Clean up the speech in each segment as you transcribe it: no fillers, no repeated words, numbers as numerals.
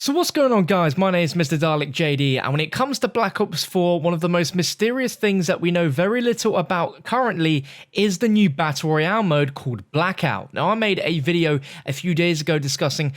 So what's going on, guys? My name is MrDalekJD, and when it comes to Black Ops 4, one of the most mysterious things that we know very little about currently is the new Battle Royale mode called Blackout. Now, I made a video a few days ago discussing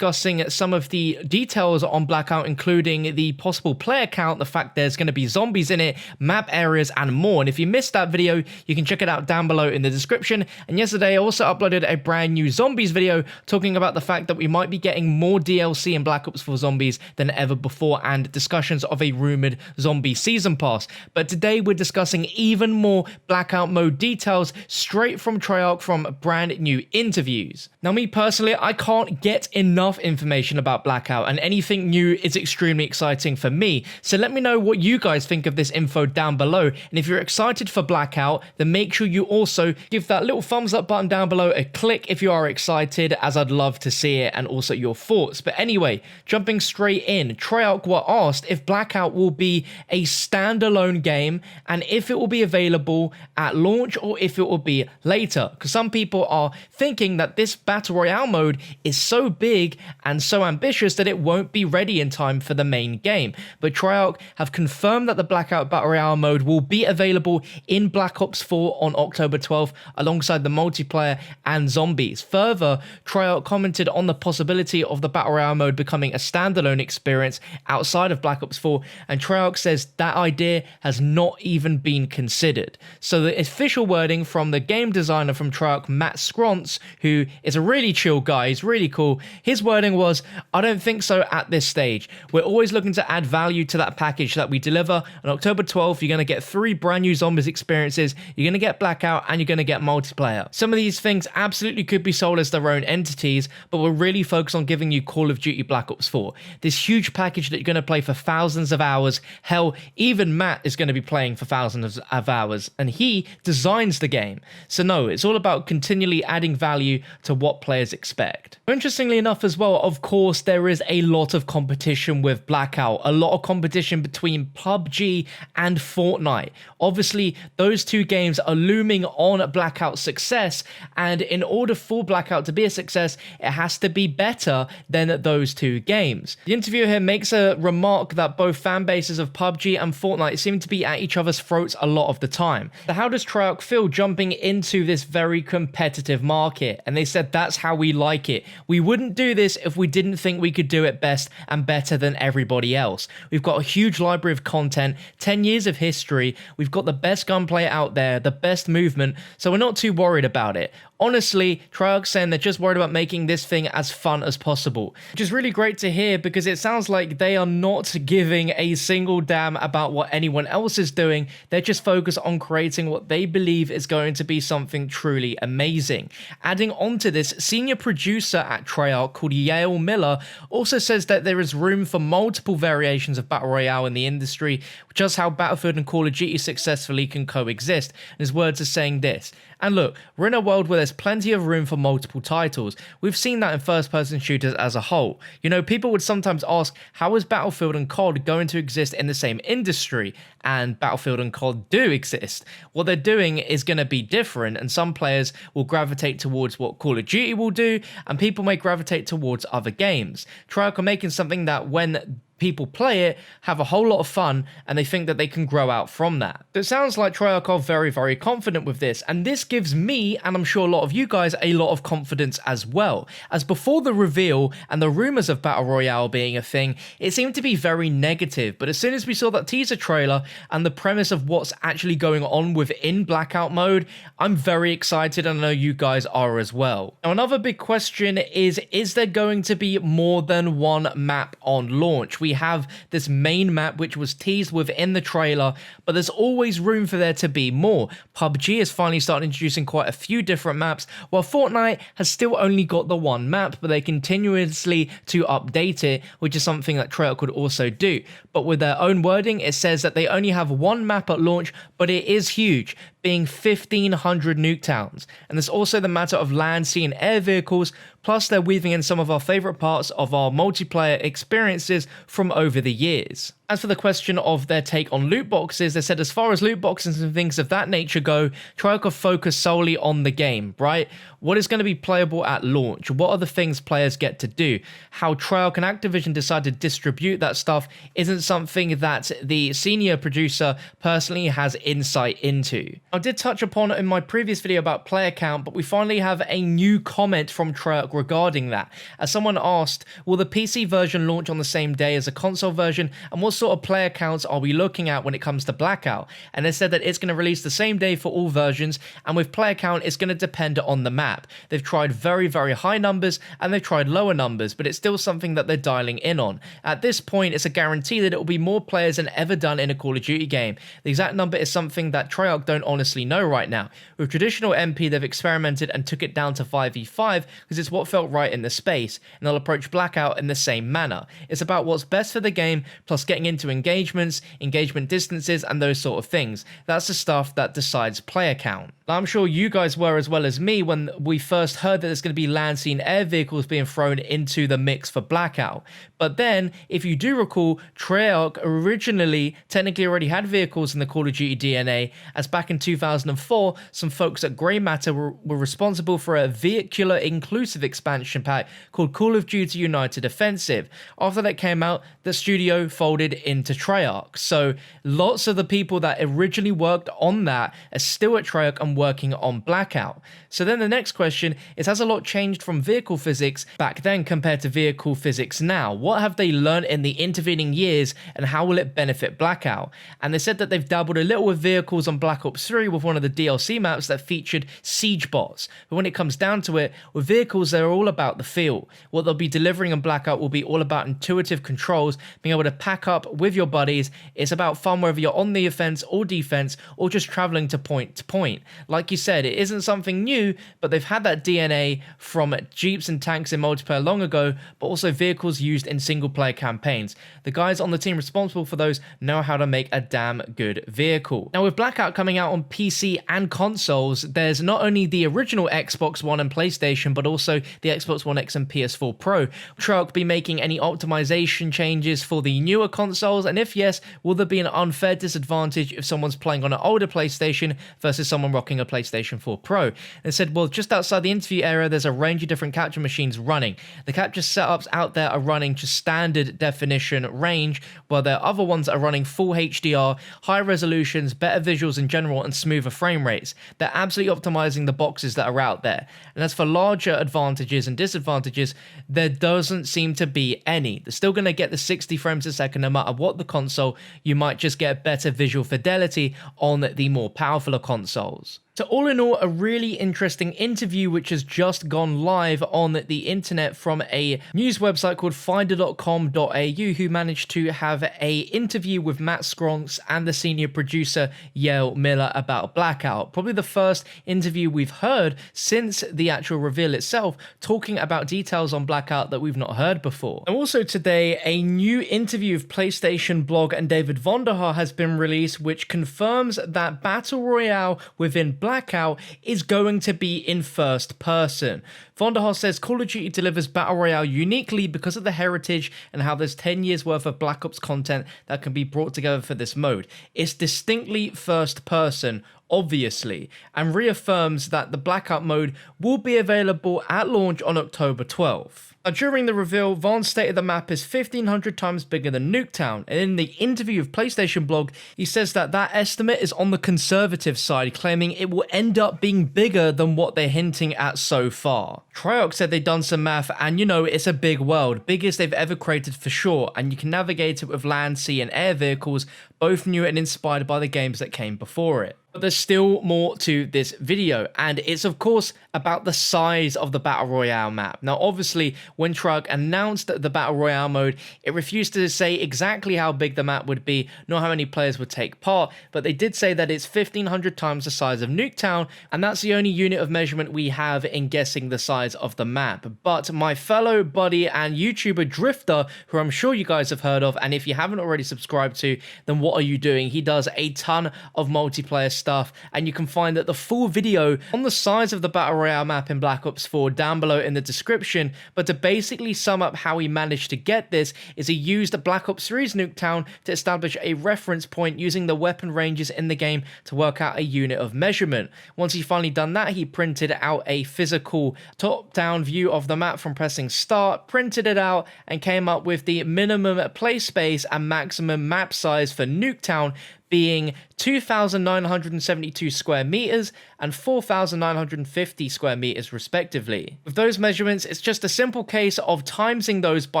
some of the details on Blackout, including the possible player count, the fact there's going to be zombies in it, map areas, and more. And if you missed that video, you can check it out down below in the description. And yesterday, I also uploaded a brand new zombies video talking about the fact that we might be getting more DLC in Black Ops 4 Zombies than ever before, and discussions of a rumored zombie season pass. But today we're discussing even more Blackout mode details straight from Treyarch from brand new interviews. Now, me personally, I can't get enough information about Blackout, and anything new is extremely exciting for me. So let me know what you guys think of this info down below, and if you're excited for Blackout, then make sure you also give that little thumbs up button down below a click if you are excited, as I'd love to see it, and also your thoughts. But anyway, jumping straight in, Treyarch were asked if Blackout will be a standalone game and if it will be available at launch or if it will be later, because some people are thinking that this Battle Royale mode is so big and so ambitious that it won't be ready in time for the main game. But Treyarch have confirmed that the Blackout Battle Royale mode will be available in Black Ops 4 on October 12th alongside the multiplayer and zombies. Further, Treyarch commented on the possibility of the Battle Royale mode becoming a standalone experience outside of Black Ops 4, and Treyarch says that idea has not even been considered. So the official wording from the game designer from Treyarch, Matt Scrontz, who is a really chill guy, he's really cool, his wording was, "I don't think so at this stage. We're always looking to add value to that package that we deliver. On October 12th, you're going to get 3 brand new zombies experiences, you're going to get Blackout, and you're going to get multiplayer." Some of these things absolutely could be sold as their own entities, but we're really focused on giving you Call of Duty Black Ops 4. This huge package that you're going to play for thousands of hours. Hell, even Matt is going to be playing for thousands of hours, and he designs the game. So no, it's all about continually adding value to what players expect. Interestingly enough as well, of course, there is a lot of competition with Blackout, a lot of competition between PUBG and Fortnite. Obviously, those two games are looming on Blackout's success, and in order for Blackout to be a success, it has to be better than those two games. The interviewer here makes a remark that both fan bases of PUBG and Fortnite seem to be at each other's throats a lot of the time. So how does Treyarch feel jumping into this very competitive market? And they said that's how we like it. We wouldn't do this if we didn't think we could do it best and better than everybody else. We've got a huge library of content, 10 years of history, we've got the best gunplay out there, the best movement, so we're not too worried about it. Honestly, Treyarch saying they're just worried about making this thing as fun as possible, which is really great to hear because it sounds like they are not giving a single damn about what anyone else is doing. They're just focused on creating what they believe is going to be something truly amazing. Adding on to this, senior producer at Treyarch called Yale Miller also says that there is room for multiple variations of Battle Royale in the industry, just how Battlefield and Call of Duty successfully can coexist. And his words are saying this, and look, we're in a world where there's plenty of room for multiple titles. We've seen that in first-person shooters as a whole. You know, people would sometimes ask, how is Battlefield and COD going to exist in the same industry? And Battlefield and COD do exist. What they're doing is going to be different, and some players will gravitate towards what Call of Duty will do, and people may gravitate towards other games. Treyarch are making something that when people play it, have a whole lot of fun, and they think that they can grow out from that. So it sounds like Treyarch are very, very confident with this, and this gives me, and I'm sure a lot of you guys, a lot of confidence as well. As before the reveal and the rumors of Battle Royale being a thing, it seemed to be very negative, but as soon as we saw that teaser trailer and the premise of what's actually going on within Blackout mode, I'm very excited, and I know you guys are as well. Now, another big question is there going to be more than one map on launch? We have this main map which was teased within the trailer, but there's always room for there to be more. PUBG has finally started introducing quite a few different maps, while Fortnite has still only got the one map, but they continuously to update it, which is something that Treyarch could also do. But with their own wording, it says that they only have one map at launch, but it is huge, being 1,500 Nuketowns. And there's also the matter of land, sea, and air vehicles, plus they're weaving in some of our favorite parts of our multiplayer experiences from over the years. As for the question of their take on loot boxes, they said as far as loot boxes and things of that nature go, Treyarch have focused solely on the game, right? What is going to be playable at launch? What are the things players get to do? How Treyarch and Activision decide to distribute that stuff isn't something that the senior producer personally has insight into. I did touch upon it in my previous video about player count, but we finally have a new comment from Treyarch regarding that. As someone asked, will the PC version launch on the same day as the console version, and what sort of player counts are we looking at when it comes to Blackout? And they said that it's going to release the same day for all versions, and with player count it's going to depend on the map. They've tried very, very high numbers and they've tried lower numbers, but it's still something that they're dialing in on. At this point, it's a guarantee that it will be more players than ever done in a Call of Duty game. The exact number is something that Treyarch don't honestly know right now. With traditional MP, they've experimented and took it down to 5v5 because it's what felt right in the space, and they'll approach Blackout in the same manner. It's about what's best for the game, plus getting into engagements, engagement distances, and those sort of things. That's the stuff that decides player count. Now, I'm sure you guys were as well as me when we first heard that there's going to be land, sea, and air vehicles being thrown into the mix for Blackout. But then, if you do recall, Treyarch originally technically already had vehicles in the Call of Duty DNA, as back in 2004, some folks at Grey Matter were responsible for a vehicular inclusive expansion pack called Call of Duty United Offensive. After that came out, the studio folded into Treyarch. So lots of the people that originally worked on that are still at Treyarch and working on Blackout. So then the next question is, has a lot changed from vehicle physics back then compared to vehicle physics now? What have they learned in the intervening years, and how will it benefit Blackout? And they said that they've dabbled a little with vehicles on Black Ops 3 with one of the DLC maps that featured siege bots. But when it comes down to it, with vehicles, they're all about the feel. What they'll be delivering on Blackout will be all about intuitive controls, being able to pack up with your buddies. It's about fun whether you're on the offense or defense, or just traveling to point. Like you said, it isn't something new, but they've had that DNA from Jeeps and tanks in multiplayer long ago, but also vehicles used in single player campaigns. The guys on the team responsible for those know how to make a damn good vehicle. Now, with Blackout coming out on PC and consoles, there's not only the original Xbox One and PlayStation, but also the Xbox One X and PS4 Pro. Will Treyarch be making any optimization changes for the newer consoles? And if yes, will there be an unfair disadvantage if someone's playing on an older PlayStation versus someone rocking a PlayStation 4 Pro? They said, well, just outside the interview area, there's a range of different capture machines running. The capture setups out there are running just standard definition range, while there are other ones that are running full HDR, high resolutions, better visuals in general, and smoother frame rates. They're absolutely optimizing the boxes that are out there. And as for larger advantages and disadvantages, there doesn't seem to be any. They're still going to get the 60 frames a second no matter what the console. You might just get better visual fidelity on the more powerful consoles. So all in all, a really interesting interview which has just gone live on the internet from a news website called finder.com.au, who managed to have a interview with Matt Skronks and the senior producer Yael Miller about Blackout. Probably the first interview we've heard since the actual reveal itself, talking about details on Blackout that we've not heard before. And also today, a new interview of PlayStation blog and David Vonderhaar has been released, which confirms that Battle Royale within Blackout is going to be in first person. Vonderhaar says Call of Duty delivers Battle Royale uniquely because of the heritage and how there's 10 years worth of Black Ops content that can be brought together for this mode. It's distinctly first person, obviously, and reaffirms that the Blackout mode will be available at launch on October 12th. Now, during the reveal, Von stated the map is 1,500 times bigger than Nuketown, and in the interview with PlayStation blog, he says that that estimate is on the conservative side, claiming it will end up being bigger than what they're hinting at so far. Treyarch said they'd done some math, and you know, it's a big world, biggest they've ever created for sure, and you can navigate it with land, sea, and air vehicles, both new and inspired by the games that came before it. But there's still more to this video, and it's of course about the size of the Battle Royale map. Now obviously, when Treyarch announced the Battle Royale mode, it refused to say exactly how big the map would be, nor how many players would take part, but they did say that it's 1,500 times the size of Nuketown, and that's the only unit of measurement we have in guessing the size of the map. But my fellow buddy and YouTuber Drifter, who I'm sure you guys have heard of, and if you haven't already subscribed to, then what are you doing? He does a ton of multiplayer stuff, and you can find that the full video on the size of the Battle Royale map in Black Ops 4 down below in the description. But to basically sum up how he managed to get this is he used Black Ops 3's Nuketown to establish a reference point using the weapon ranges in the game to work out a unit of measurement. Once he finally done that, he printed out a physical top-down view of the map from pressing start, printed it out, and came up with the minimum play space and maximum map size for Nuketown being 2,972 square meters and 4,950 square meters respectively. With those measurements, it's just a simple case of timesing those by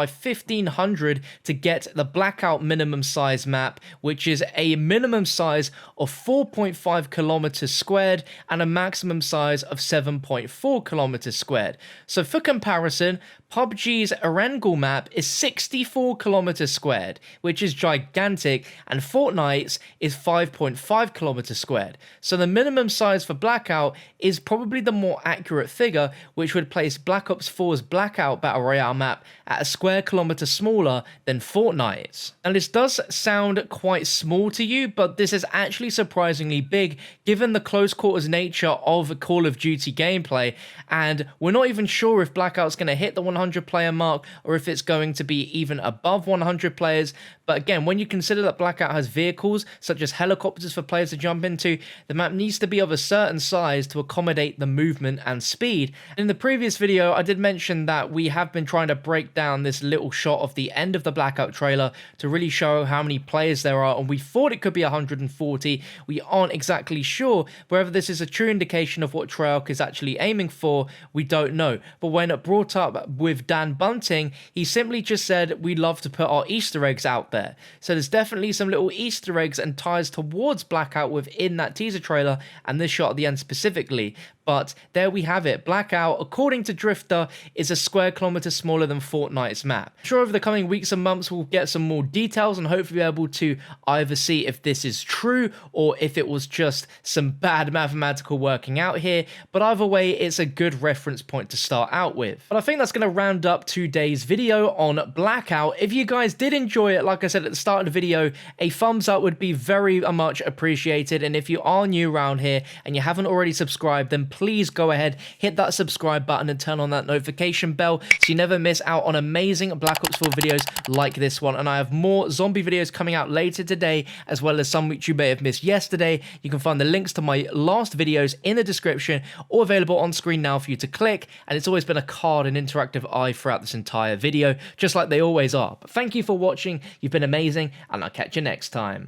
1,500 to get the Blackout minimum size map, which is a minimum size of 4.5 kilometers squared and a maximum size of 7.4 kilometers squared. So for comparison, PUBG's Erangel map is 64 kilometers squared, which is gigantic, and Fortnite's is 5.5 kilometers squared. So the minimum size for Blackout is probably the more accurate figure, which would place Black Ops 4's Blackout Battle Royale map at a square kilometer smaller than Fortnite's. And this does sound quite small to you, but this is actually surprisingly big given the close quarters nature of Call of Duty gameplay, and we're not even sure if Blackout's going to hit the 100 player mark or if it's going to be even above 100 players. But again, when you consider that Blackout has vehicles such as helicopters for players to jump into, the map needs to be of a certain size to accommodate the movement and speed. In the previous video, I did mention that we have been trying to break down this little shot of the end of the Blackout trailer to really show how many players there are, and we thought it could be 140. We aren't exactly sure. Whether this is a true indication of what Treyarch is actually aiming for, we don't know. But when it brought up with Dan Bunting, he simply just said, "We'd love to put our Easter eggs out there." So there's definitely some little Easter eggs and ties towards Blackout within that teaser trailer and this shot at the end specifically. But there we have it. Blackout, according to Drifter, is a square kilometer smaller than Fortnite's map. I'm sure over the coming weeks and months we'll get some more details and hopefully be able to either see if this is true or if it was just some bad mathematical working out here. But either way, it's a good reference point to start out with. But I think that's going to round up today's video on Blackout. If you guys did enjoy it, like I said at the start of the video, a thumbs up would be very much appreciated. And if you are new around here and you haven't already subscribed, then please go ahead, hit that subscribe button and turn on that notification bell so you never miss out on amazing Black Ops 4 videos like this one. And I have more zombie videos coming out later today, as well as some which you may have missed yesterday. You can find the links to my last videos in the description or available on screen now for you to click. And it's always been a card and interactive eye throughout this entire video, just like they always are. But thank you for watching. You've been amazing, and I'll catch you next time.